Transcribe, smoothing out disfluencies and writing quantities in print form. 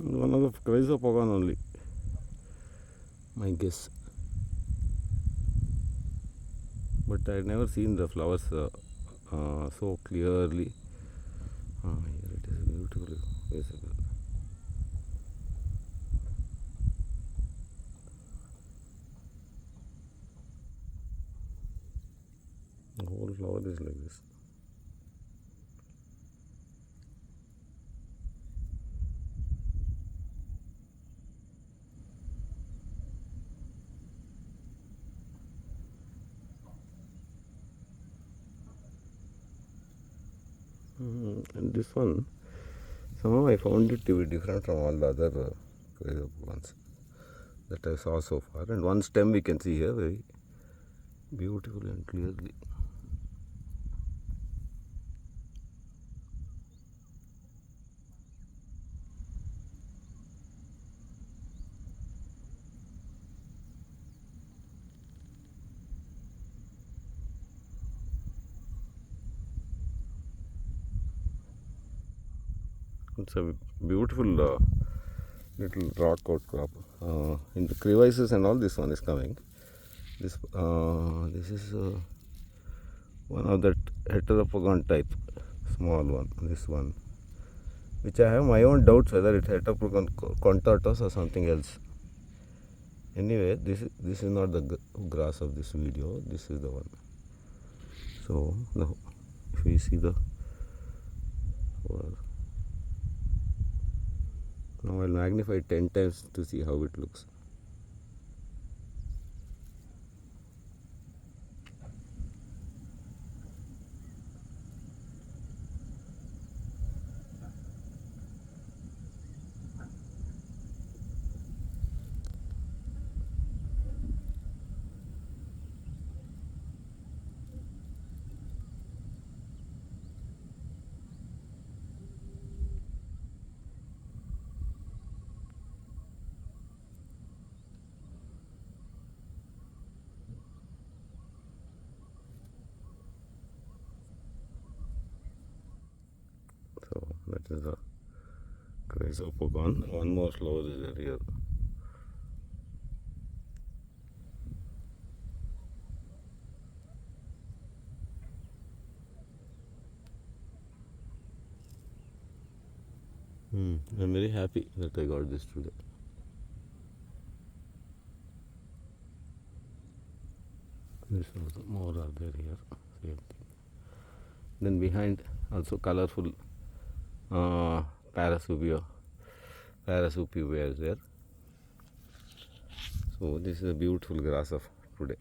One of the Chrysopogon only, my guess. But I had never seen the flowers so clearly. Here it is beautifully visible. The whole flower is like this. And this one, somehow I found it to be different from all the other Chrysopogons that I saw so far. And one stem we can see here very beautifully and clearly. It's a beautiful little rock outcrop. In the crevices and all, this one is coming. This is one of that Heteropogon type, small one. This one, which I have my own doubts whether it's Heteropogon contortus or something else. Anyway, this is not the grass of this video. This is the one. So now, if we see the now I'll magnify it 10 times to see how it looks. So that is the Chrysopogon. One more flower is there here. I'm very happy that I got this today. This also more are there here. Same thing. Then behind also colorful Parasupia is there. So this is a beautiful grass of today.